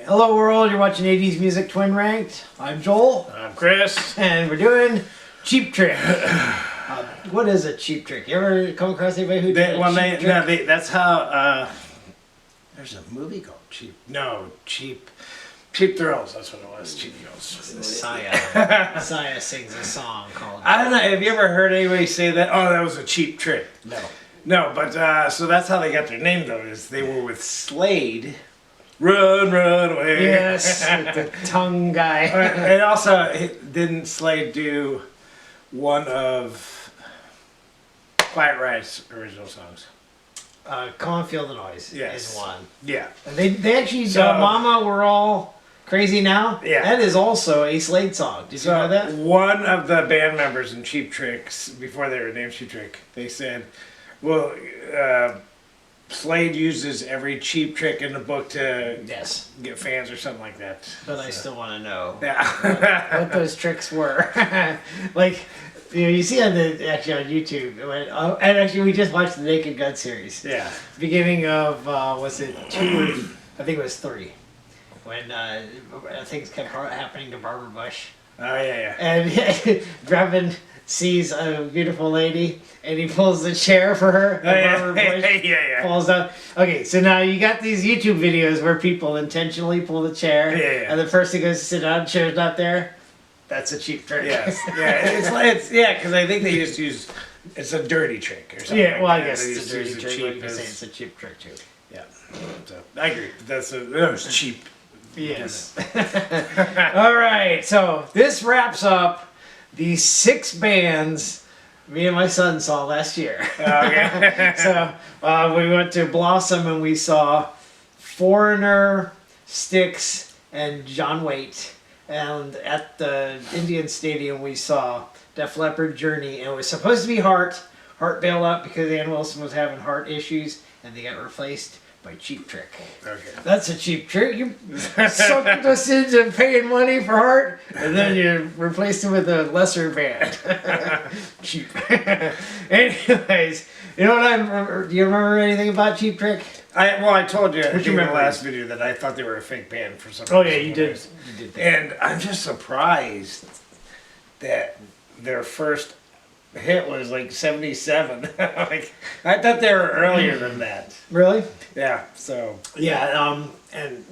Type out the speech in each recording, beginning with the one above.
Hello world, you're watching 80s Music Twin Ranked. I'm Joel. I'm Chris. And we're doing Cheap Trick. What is a Cheap Trick? You ever come across anybody who did a Cheap Trick? That's how, there's a movie called Cheap Thrills, that's what it was, Cheap Thrills. Saya sings a song called... I don't know, have you ever heard anybody say that? Oh, that was a cheap trick. No. No, but, so that's how they got their name though, is they were with Slade. Run away. Yes, with the tongue guy. And also, didn't Slade do one of Quiet Riot's original songs? Come on, Feel the Noise is one. Yeah. And they actually, Mama, We're All Crazy Now? Yeah. That is also a Slade song. Did you know that? One of the band members in Cheap Tricks, before they were named Cheap Trick, they said, well, Slade uses every cheap trick in the book to get fans or something like that. But I still want to know what those tricks were. Like, you see on YouTube, and actually we just watched the Naked Gun series. Yeah. Beginning of, was it 2 I think it was 3. When things kept happening to Barbara Bush. Oh, yeah. And Drevin sees a beautiful lady and he pulls the chair for her. Oh, yeah. Falls down. Okay, so now you got these YouTube videos where people intentionally pull the chair, and the person goes to sit down, chair's not there. That's a cheap trick. Yes. Yeah, because I think they just use, it's a dirty trick or something. Yeah, well, like I guess that. it's a dirty trick. Like you say, it's a cheap trick too. Yeah. So, I agree. That was cheap. Yes. All right, so this wraps up the 6 bands me and my son saw last year. Okay. So we went to Blossom and we saw Foreigner, Styx, and John Waite. And at the Indian Stadium we saw Def Leppard, Journey, and it was supposed to be Heart. Heart bailed out because Ann Wilson was having heart issues, and they got replaced by Cheap Trick. Okay. That's a cheap trick. You sucked us into paying money for Heart, and then you replaced it with a lesser band. Cheap. Anyways, you know what do you remember anything about Cheap Trick? I told you in the remember? last video that I thought they were a fake band for some reason. Oh yeah, you did. You did. And I'm just surprised that their first hit was like 77. Like, I thought they were earlier than that. Really? Yeah, so. Yeah, and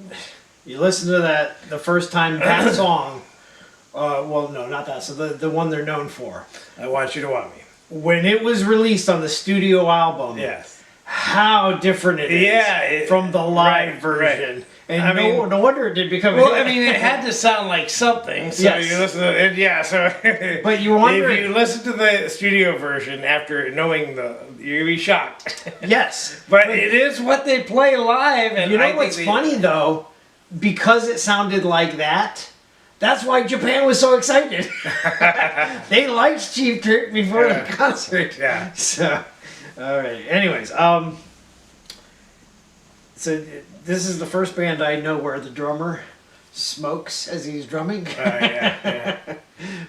you listen to that the first time that song, well, no, not that, so the one they're known for. I Want You to Want Me. When it was released on the studio album, Yes. how different it is from the live version. Right. And no wonder it did become well, I mean, it had to sound like something. So you listen to it, so. But you wonder if you listen to the studio version after knowing you're gonna be shocked. Yes. But it is what they play live. And you know what's funny though? Because it sounded like that, that's why Japan was so excited. They liked Cheap Trick before the concert. Yeah. So, all right. Anyways, so this is the first band I know where the drummer smokes as he's drumming. Yeah.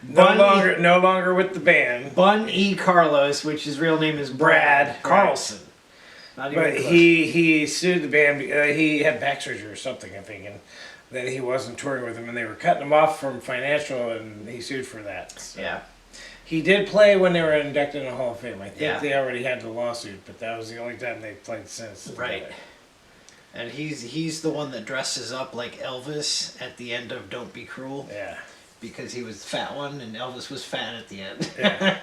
No longer with the band. Bun E. Carlos, which his real name is Brad Carlson. Not even but he sued the band. He had back surgery or something, I think, and then he wasn't touring with them, and they were cutting him off from financial, and he sued for that. So. Yeah. He did play when they were inducted in the Hall of Fame. I think they already had the lawsuit, but that was the only time they played since. Right. And he's the one that dresses up like Elvis at the end of Don't Be Cruel. Yeah. Because he was the fat one, and Elvis was fat at the end. Yeah.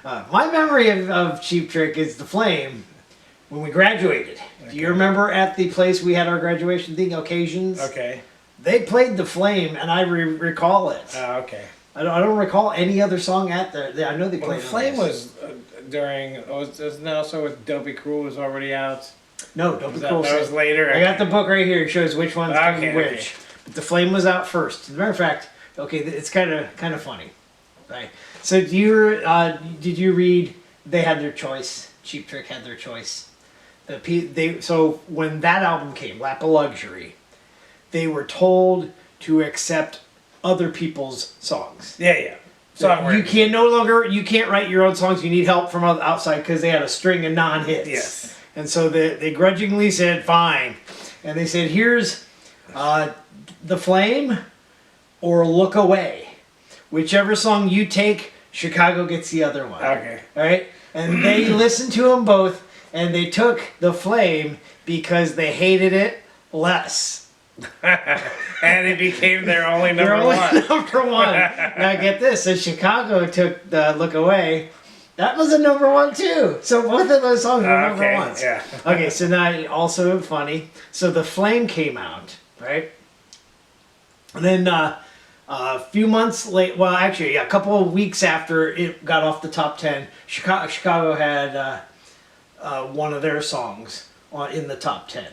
My memory of Cheap Trick is The Flame when we graduated. Okay. Do you remember at the place we had our graduation thing, Occasions? Okay. They played The Flame, and I recall it. Oh, okay. I don't recall any other song at the. I know they played. The Flame was during. Wasn't that also with Don't Be Cruel was already out? No, Don't Be Cruel. That was later. I got the book right here. It shows which one's which. Okay. But The Flame was out first. As a matter of fact, okay, it's kind of funny, right? So did you read? They had their choice. Cheap Trick had their choice. So when that album came, Lap of Luxury, they were told to accept other people's songs. Yeah. You can't write your own songs. You need help from outside because they had a string of non-hits. Yes. And so they grudgingly said fine, and they said here's The Flame or Look Away. Whichever song you take, Chicago gets the other one. Okay. All right? And they listened to them both, and they took The Flame because they hated it less. And it became their only They're number only one. number one. Now get this, so Chicago took the Look Away. That was a number one too. So both of those songs were number Okay, ones. yeah. Okay, so now also funny. So The Flame came out, right? And then a few months late, well, actually, yeah, a couple of weeks after it got off the top 10, Chicago had one of their songs in the top 10.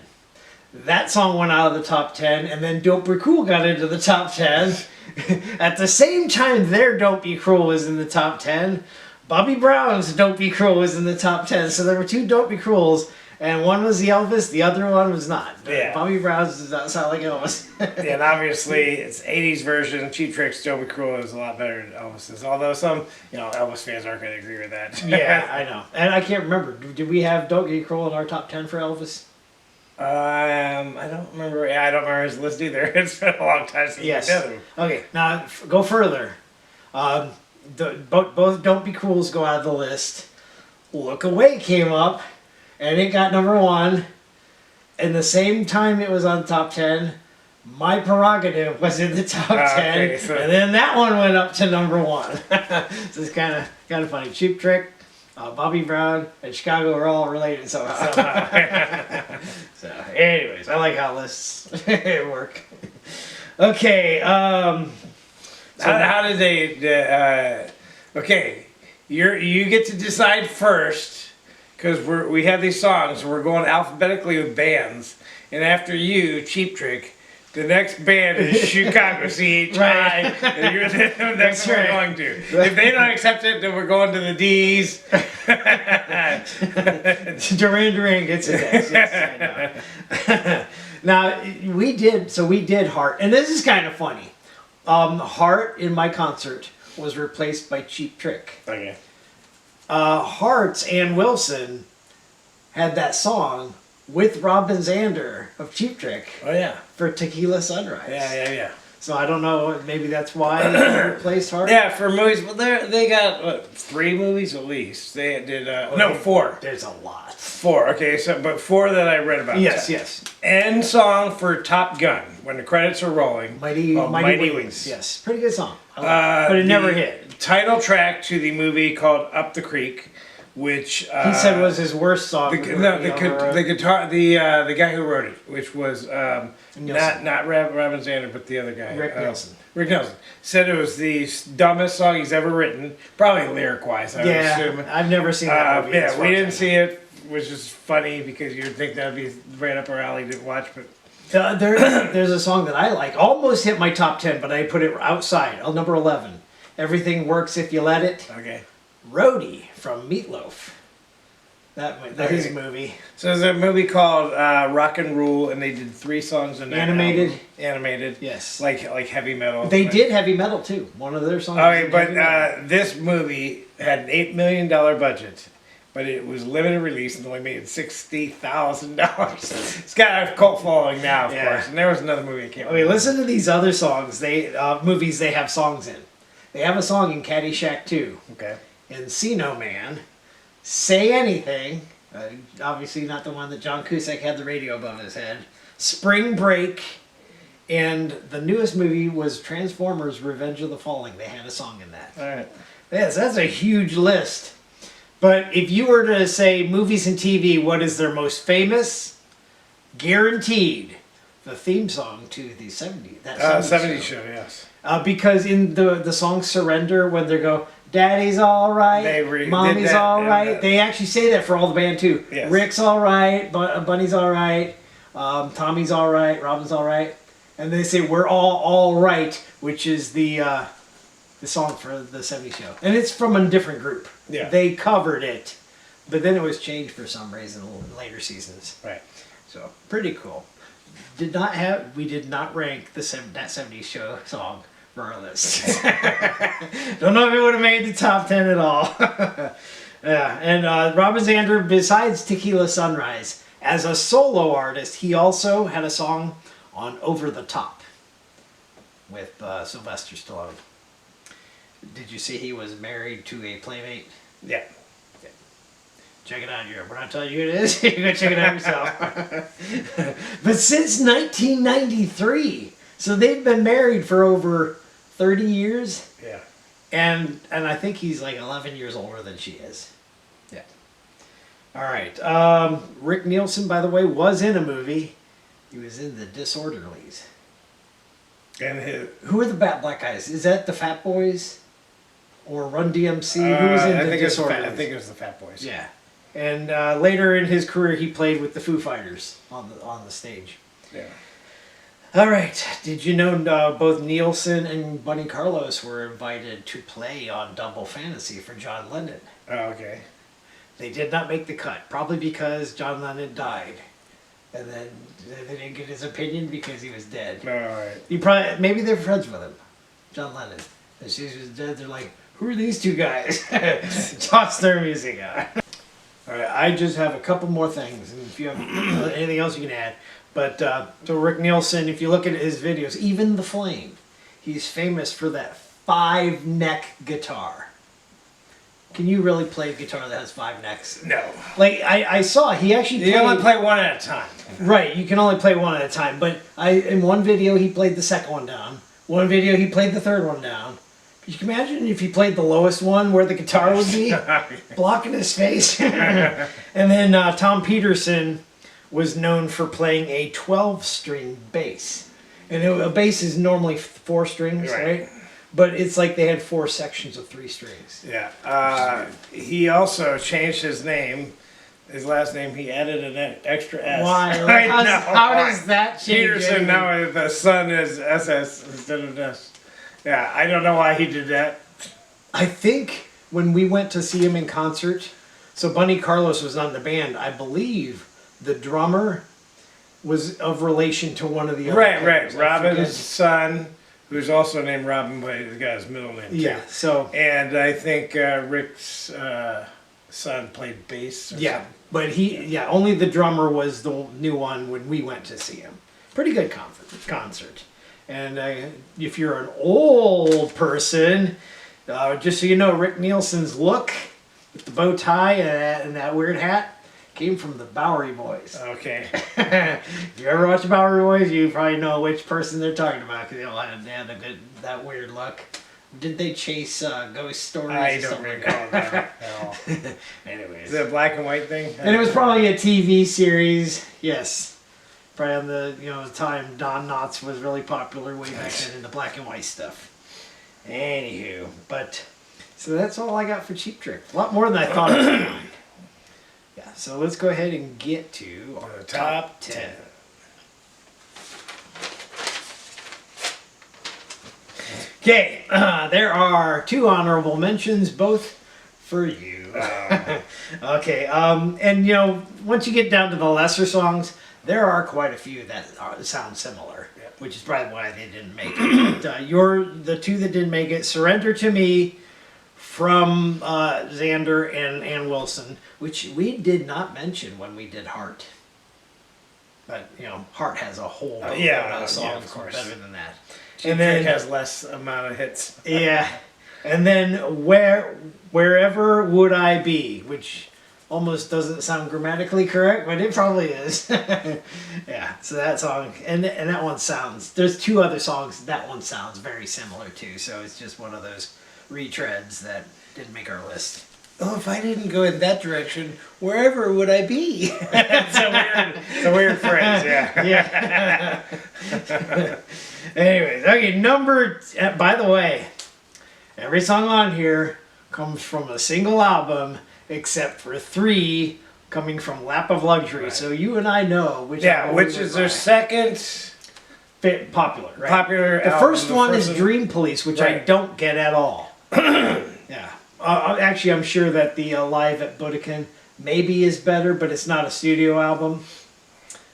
That song went out of the top 10, and then Don't Be Cruel got into the top 10. At the same time their Don't Be Cruel was in the top 10, Bobby Brown's Don't Be Cruel was in the top 10. So there were two Don't Be Cruels, and one was the Elvis, the other one was not. Yeah. Bobby Brown's does not sound like Elvis. Yeah, and obviously it's 80s version. Cheap Trick's Don't Be Cruel is a lot better than Elvis's. Although some, Elvis fans aren't going to agree with that. Yeah, I know. And I can't remember. Did we have Don't Be Cruel in our top 10 for Elvis? I don't remember. Yeah, I don't remember his list either. It's been a long time since Yes. we did them. Okay, now go further. Both Don't Be Cruels go out of the list. Look Away came up, and it got number one. And the same time it was on top 10, My Prerogative was in the top 10. Okay, so- And then that one went up to number one. So it's kind of funny. Cheap Trick, Bobby Brown, and Chicago are all related somehow. So, anyways, I like how lists work. Okay, How did they? Okay, you get to decide first because we have these songs. We're going alphabetically with bands, and after you, Cheap Trick, the next band is Chicago CHI, Right. and you're that's what we're right. going to. If they don't accept it, then we're going to the D's. Duran Duran gets it next. Yes, I know. Now we did Heart, and this is kind of funny. Heart in my concert was replaced by Cheap Trick. Okay. Heart's Ann Wilson had that song with Robin Zander of Cheap Trick Oh yeah. for Tequila Sunrise. Yeah. So I don't know, maybe that's why they replaced Heart. Yeah, for movies, but they got 3 movies at least. They did no 4. There's a lot. 4. Okay, so but 4 that I read about. Yes. End song for Top Gun when the credits are rolling. Mighty Wings. Yes, pretty good song. I like it. But it never hit. Title track to the movie called Up the Creek, which He said was his worst song. the guitar the guy who wrote it, which was not Robin Zander, but the other guy, Rick Nielsen. Rick Nielsen said it was the dumbest song he's ever written, probably lyric wise. I would assume. I've never seen that movie. Yeah, we didn't see it, which is funny because you'd think that'd be right up our alley to watch, but. There's a song that I like. Almost hit my top 10, but I put it outside. Number 11. Everything Works If You Let It. Okay. Roadie from Meatloaf. That is a movie. So there's a movie called Rock and Rule, and they did 3 songs in that Animated? album. Animated. Yes. Like heavy metal. They did heavy metal too. One of their songs. Okay, was but heavy metal. this movie had an $8 million budget, but it was limited release and only made $60,000. It's got a cult following now, of Yeah. course. And there was another movie I can't Okay, listen to these other songs. Movies they have songs in. They have a song in Caddyshack 2. Okay. Encino Man, Say Anything, obviously not the one that John Cusack had the radio above his head, Spring Break, and the newest movie was Transformers Revenge of the Falling. They had a song in that. All right. Yes, that's a huge list. But if you were to say movies and TV, what is their most famous? Guaranteed the theme song to the 70s. That 70s show, yes. Because in the song Surrender, when they go, Daddy's all right, They Mommy's did that, all and, right, they actually say that for all the band too. Yes. Rick's all right, Bunny's all right, Tommy's all right, Robin's all right. And they say, we're all right, which is the song for the 70s show. And it's from a different group. Yeah. They covered it, but then it was changed for some reason in later seasons. Right. So, pretty cool. We did not rank that 70s show song for our list. Don't know if it would have made the top 10 at all. Yeah, and Robin Zander, besides Tequila Sunrise, as a solo artist, he also had a song on Over the Top with Sylvester Stallone. Did you see he was married to a playmate? Yeah. Check it out. We're not telling you who it is. You go check it out yourself. But since 1993, so they've been married for over 30 years. Yeah. And I think he's like 11 years older than she is. Yeah. All right. Rick Nielsen, by the way, was in a movie. He was in The Disorderlies. And who are the Bad Black Guys? Is that the Fat Boys or Run DMC? Who was in The Disorderlies? I think it was the Fat Boys. Yeah. And later in his career, he played with the Foo Fighters on the stage. Yeah. All right. Did you know both Nielsen and Bunny Carlos were invited to play on Double Fantasy for John Lennon? Oh, okay. They did not make the cut, probably because John Lennon died, and then they didn't get his opinion because he was dead. All right. Maybe they're friends with him, John Lennon. As soon as he was dead, they're like, "Who are these two guys?" Toss their music out. All right. I just have a couple more things, and if you have anything else, you can add. But so Rick Nielsen, if you look at his videos, even The Flame, he's famous for that 5-neck guitar. Can you really play a guitar that has 5 necks? No. Like I saw, he actually You only play one at a time. Right, you can only play one at a time. But in one video he played the second one down. One video he played the third one down. You can imagine if he played the lowest one where the guitar would be, blocking his face. And then Tom Peterson was known for playing a 12-string bass. And a bass is normally 4 strings, right? But it's like they had 4 sections of 3 strings. Yeah. He also changed his name. His last name, he added an extra S. Why? How does that change? Peterson, now the son is SS instead of S. Yeah, I don't know why he did that. I think when we went to see him in concert, so Bunny Carlos was not in the band, I believe the drummer was of relation to one of the other Right. Robin's son, who's also named Robin, but he's got his middle name too. Yeah, so... And I think Rick's son played bass or something. But only the drummer was the new one when we went to see him. Pretty good concert. And if you're an old person, just so you know, Rick Nielsen's look with the bow tie and that weird hat came from the Bowery Boys. Okay. If you ever watch the Bowery Boys, you probably know which person they're talking about because they all had that weird look. Did they chase ghost stories? I don't recall that at all. Anyways. Is it a black and white thing? And it was probably a TV series, yes. Probably on the time Don Knotts was really popular way back then in the black and white stuff. Anywho, but so that's all I got for Cheap Trick. A lot more than I thought it would. Yeah, so let's go ahead and get to our top 10. Okay, there are 2 honorable mentions, both for you. Okay, and once you get down to the lesser songs, there are quite a few that sound similar, which is probably why they didn't make it. But, the 2 that didn't make it, Surrender to Me from Xander and Ann Wilson, which we did not mention when we did Heart. But, Heart has a whole bunch of songs of course. better than that. And then it has less amount of hits. Yeah. And then Wherever Would I Be, which almost doesn't sound grammatically correct, but it probably is. Yeah, so that song, and that one sounds, there's 2 other songs that one sounds very similar to, so it's just one of those retreads that didn't make our list. Oh, if I didn't go in that direction, wherever would I be? It's a weird phrase, yeah. Yeah. Anyways, okay, by the way, every song on here comes from a single album, except for 3 coming from Lap of Luxury. Right. So you and I know which. Yeah, which is their second popular. Right? Popular. The first one is Dream Police, which I don't get at all. Yeah. Actually, I'm sure that the Live at Budokan maybe is better, but it's not a studio album.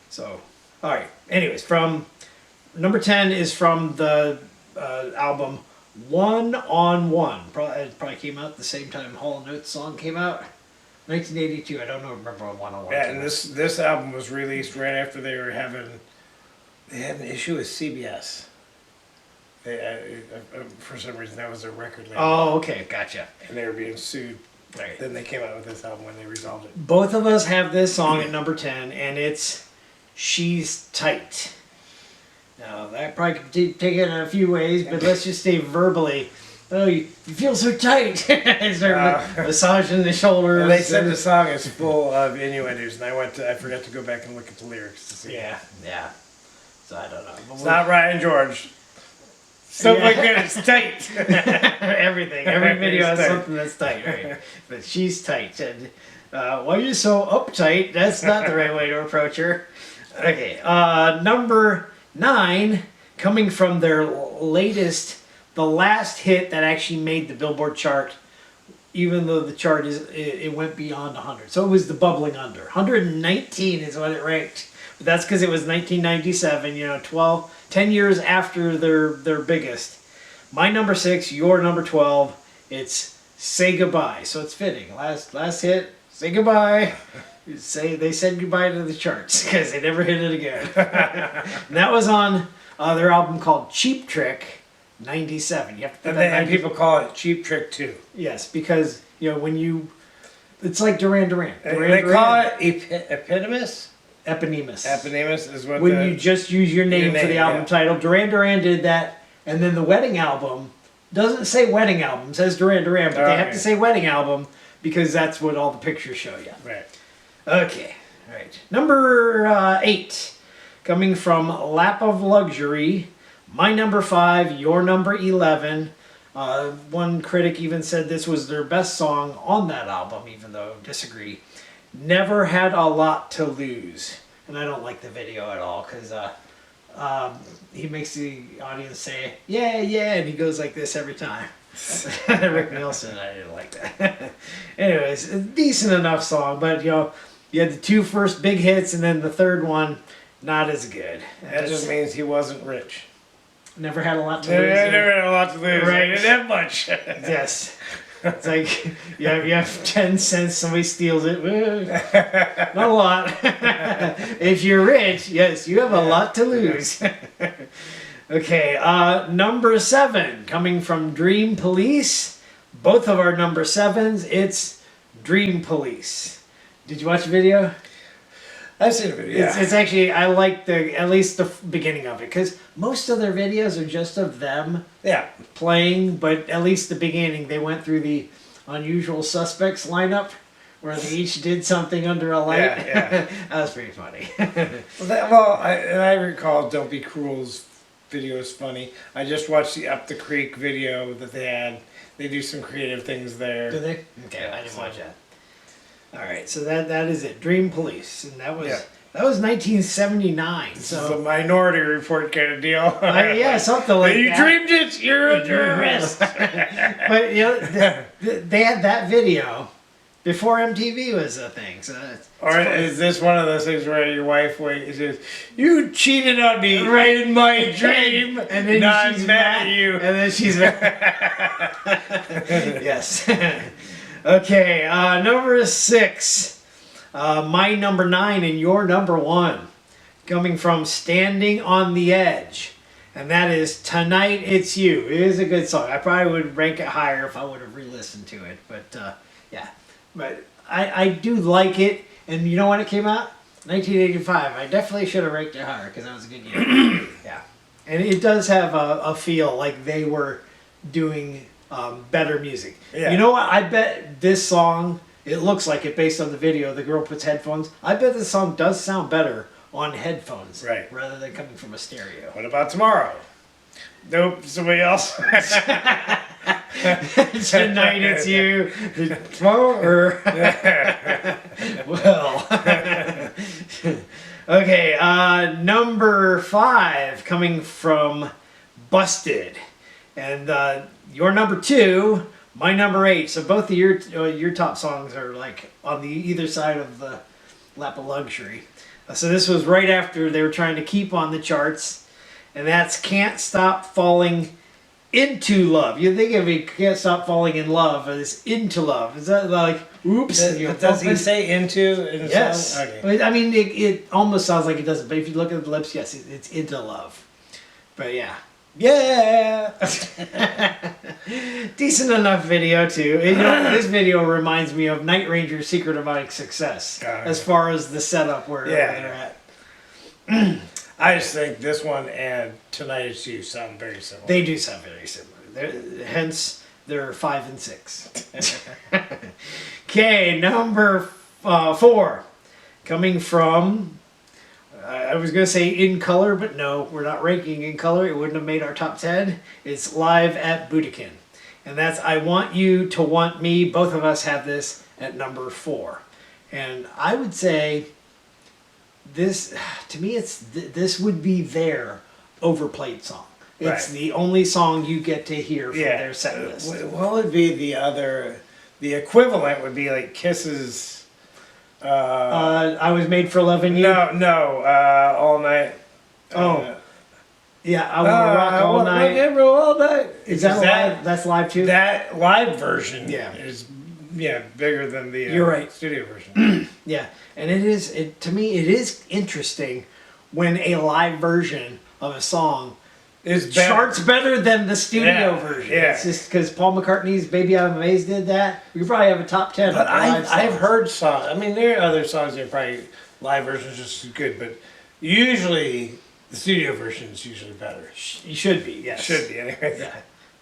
So, all right. Anyways, from number 10 is from the album One on One. It probably came out the same time Hall & Oates song came out. 1982. I don't remember when One on One. Yeah, and this album was released right after they were having They had an issue with CBS. For some reason, that was their record label. Oh, okay, gotcha. And they were being sued. Right. Then they came out with this album when they resolved it. Both of us have this song at number 10, and it's She's Tight. Now, that probably could take it in a few ways, but let's just say verbally. Oh, you feel so tight. Start massaging the shoulders. And they said the song is full of innuendos, and I forgot to go back and look at the lyrics to see. Yeah. So I don't know. It's not Ryan George. Stuff like that, it's tight. Everything. Every video has something that's tight, right? But she's tight. And why are you so uptight? That's not the right way to approach her. Okay. Number 9, coming from their latest, the last hit that actually made the Billboard chart, even though the chart it went beyond 100. So it was the Bubbling Under. 119 is what it ranked. But that's because it was 1997, 10 years after their biggest. My number 6, your number 12, it's Say Goodbye. So it's fitting. Last hit, Say Goodbye. They said goodbye to the charts because they never hit it again. And that was on their album called Cheap Trick, 97. You have to put And people call it Cheap Trick too. Yes, because it's like Duran Duran. They call it Eponymous. Eponymous is what when you just use your name for the album title. Duran Duran did that, and then the Wedding Album doesn't say Wedding Album, it says Duran Duran, but they have to say Wedding Album because that's what all the pictures show you. Right. Okay, all right. Number 8, coming from Lap of Luxury. My number 5, your number 11. One critic even said this was their best song on that album, even though I disagree. Never Had a Lot to Lose. And I don't like the video at all because he makes the audience say, yeah, and he goes like this every time. Rick Nielsen, I didn't like that. Anyways, a decent enough song, but you had the 2 first big hits and then the third one, not as good. That just means he wasn't rich. Never had a lot to lose. Never had a lot to lose. Right. I didn't have much. Yes. It's like you have 10 cents, somebody steals it. Not a lot. If you're rich, yes, you have a lot to lose. Okay, number 7, coming from Dream Police. Both of our number 7s, it's Dream Police. Did you watch the video? I've seen a video. It's actually, I like at least the beginning of it, because most of their videos are just of them playing, but at least the beginning, they went through the Unusual Suspects lineup, where they each did something under a light. Yeah. That was pretty funny. I recall Don't Be Cruel's video is funny. I just watched the Up the Creek video that they had. They do some creative things there. Do they? Okay, I didn't watch that. All right, so that is it. Dream Police, and that was 1979. So it's a Minority Report kind of deal. Yeah, something like you that. dreamed it. You're a journalist. But they had that video before MTV was a thing. So or is this one of those things where your wife says, "You cheated on me right in my dream," and then she's mad at you, and then she's yes. Okay, number 6. My number 9 and your number 1. Coming from Standing on the Edge. And that is Tonight It's You. It is a good song. I probably would rank it higher if I would have re-listened to it. But, yeah. But I do like it. And you know when it came out? 1985. I definitely should have ranked it higher because that was a good year. Yeah. And it does have a feel like they were doing better music. Yeah. You know what? I bet this song, it looks like it based on the video. The girl puts headphones. I bet this song does sound better on headphones rather than coming from a stereo. What about tomorrow? Nope, somebody else. Tonight it's you. Tomorrow or well. Okay, number 5 coming from Busted. And your number 2, my number 8. So both of your top songs are like on the either side of the Lap of Luxury. So this was right after they were trying to keep on the charts, and that's Can't Stop Falling into love. You think of it, can't stop falling in love, and it's into love. Is that like, oops? Does he say into in the Yes. song? Okay. But, I mean, it almost sounds like it doesn't. But if you look at the lips, yes, it's into love. But yeah. Yeah. Decent enough video too. And, this video reminds me of Night Ranger's Secret of My Success as far as the setup where they're at. I just think this one and Tonight Is You sound very similar. They do sound very similar. Hence, they're 5 and 6. Okay, number 4. Coming from, I was going to say In Color, but no, we're not ranking In Color. It wouldn't have made our top 10. It's Live at Budokan. And that's I Want You to Want Me. Both of us have this at number 4. And I would say this, to me, this would be their overplayed song. It's the only song you get to hear from their set list. What would be the equivalent would be like Kiss's... I Was Made for Loving You? No, All Night. Yeah, I Want to Rock All Night. All night. Is that live? That's live too? That live version is bigger than the You're right. studio version. Yeah, and to me, it is interesting when a live version of a song charts better than the studio version. Yeah. It's just because Paul McCartney's Baby I'm Amazed did that. We probably have a top 10. But I've heard songs. I mean, there are other songs that are probably live versions just as good, but usually the studio version is usually better. You should be, yes. Should be, anyway. Yeah.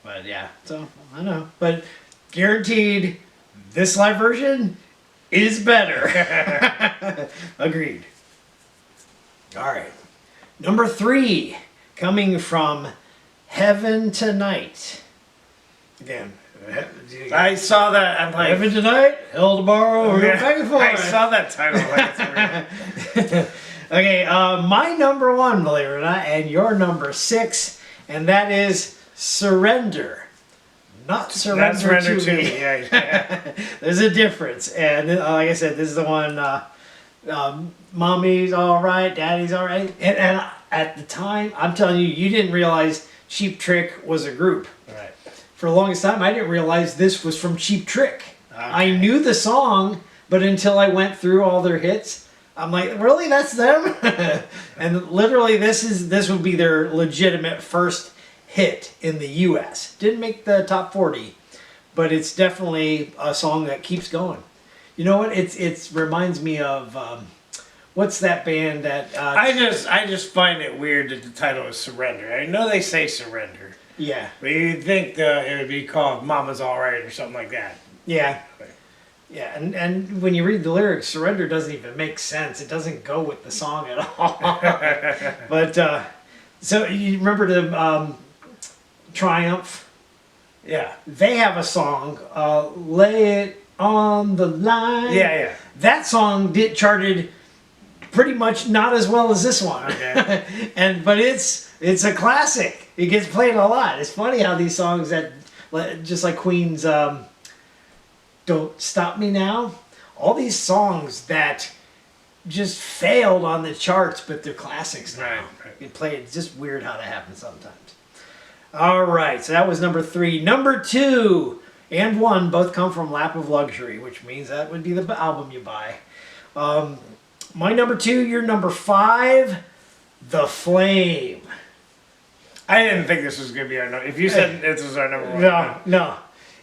But yeah, so I know. But guaranteed, this live version is better. Agreed. All right. Number 3, coming from Heaven Tonight. Again, I saw that. I'm like, Heaven Tonight, Hell Tomorrow, we're going back and forth. I saw that title. Like, it's Okay, my number 1, believe it or not, and your number 6, and that is Surrender. Not Surrender to Me. Yeah. There's a difference, and like I said, this is the one. Mommy's all right, Daddy's all right, and at the time, I'm telling you, you didn't realize Cheap Trick was a group. Right. For the longest time, I didn't realize this was from Cheap Trick. Okay. I knew the song, but until I went through all their hits, I'm like, really, that's them? And literally, this would be their legitimate first hit in the U.S. Didn't make the top 40, but it's definitely a song that keeps going. You know what? It reminds me of what's that band that? I just find it weird that the title is Surrender. I know they say surrender. Yeah. But you'd think it would be called Mama's All Right or something like that. Yeah. Yeah, and when you read the lyrics, surrender doesn't even make sense. It doesn't go with the song at all. But so you remember the Triumph? Yeah. They have a song, Lay It on the Line. Yeah. That song charted pretty much not as well as this one. Okay. But it's a classic. It gets played a lot. It's funny how these songs that, just like Queen's Don't Stop Me Now, all these songs that just failed on the charts, but they're classics now. Right. It played. It's just weird how that happens sometimes. All right, so that was number 3. Number 2 and 1 both come from Lap of Luxury, which means that would be the album you buy. My number 2, your number 5, The Flame. I didn't think this was going to be our number. If you said this was our number 1. No.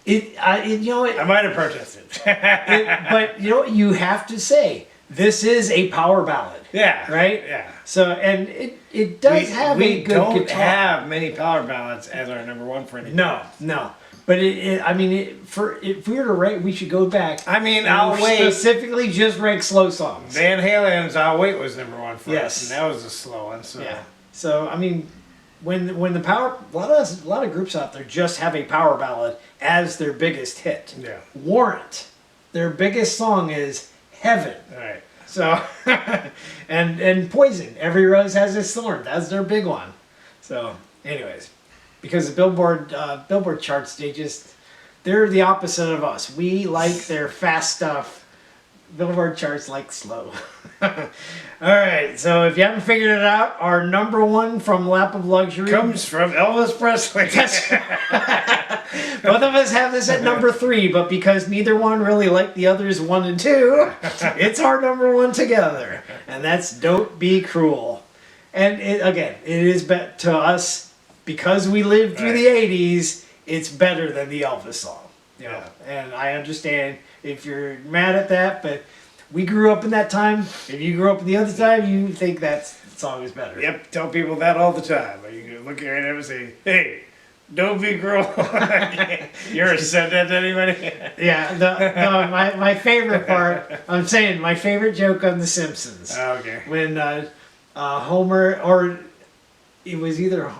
I might have protested. but you know what? You have to say, this is a power ballad. Yeah. Right? Yeah. So, and it does have a good guitar. We don't have many power ballads as our number 1 for anything. No. But if we were to rank, we should go back. I mean, I'll Wait. Specifically just rank slow songs. Van Halen's I'll Wait was number 1 for yes. us, and that was a slow one. So. Yeah. So, I mean, when the power, a lot of groups out there just have a power ballad as their biggest hit. Yeah. Warrant, their biggest song is Heaven. All right. So, and Poison, Every Rose Has Its Thorn. That's their big one. So, anyways, because the Billboard charts, they're the opposite of us. We like their fast stuff Billboard charts like slow. All right, so if you haven't figured it out, our number one from Lap of Luxury Comes from Elvis Presley. Both of us have this at number 3, but because neither one really liked the others 1 and 2, it's our number 1 together, and that's "Don't Be Cruel." And again, it is to us because we lived through the '80s. It's better than the Elvis song. You know? And I understand if you're mad at that, but we grew up in that time. If you grew up in the other time, you think that song is better. Yep, tell people that all the time. You look at them and say, "Hey, don't be cruel." You ever said that to anybody? Yeah, my favorite part, I'm saying my favorite joke on The Simpsons. Oh, okay. When Homer, or it was either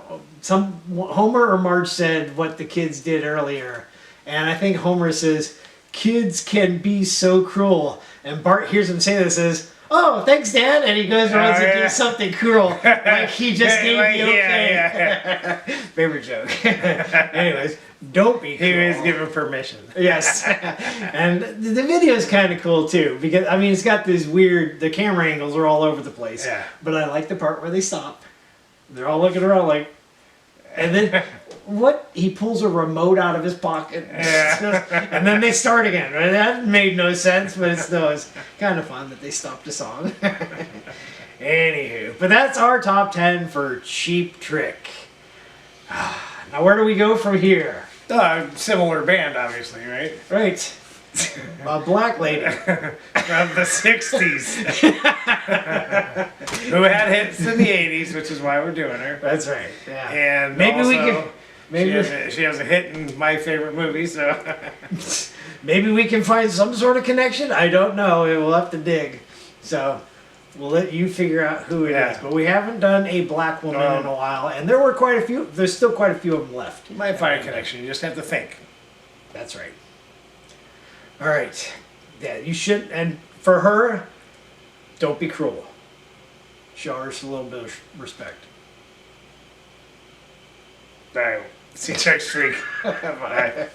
Homer or Marge said what the kids did earlier. And I think Homer says, "Kids can be so cruel." And Bart hears him say this, says, "Oh, thanks, Dad." And he goes around and does something cruel. Like he just gave me okay. Favorite joke. Anyways, don't be cruel. He was given permission. Yes. And the video is kind of cool too, because I mean it's got this weird, the camera angles are all over the place. Yeah. But I like the part where they stop. They're all looking around like, and then he pulls a remote out of his pocket. And then they start again. Right? That made no sense, but it's kind of fun that they stopped the song. Anywho, but that's our top 10 for Cheap Trick. Now where do we go from here? Similar band, obviously, right? Right. A black lady. From the 60s. Who had hits in the 80s, which is why we're doing her. That's right. Yeah. And maybe also, we can. Maybe she has a hit in my favorite movie, so. Maybe we can find some sort of connection. I don't know. We'll have to dig. So we'll let you figure out who it is. But we haven't done a black woman in a while, and there were quite a few. There's still quite a few of them left. You might find a connection. You just have to think. That's right. All right. Yeah, you should. And for her, don't be cruel. Show her a little bit of respect. All right. See you next week. Bye.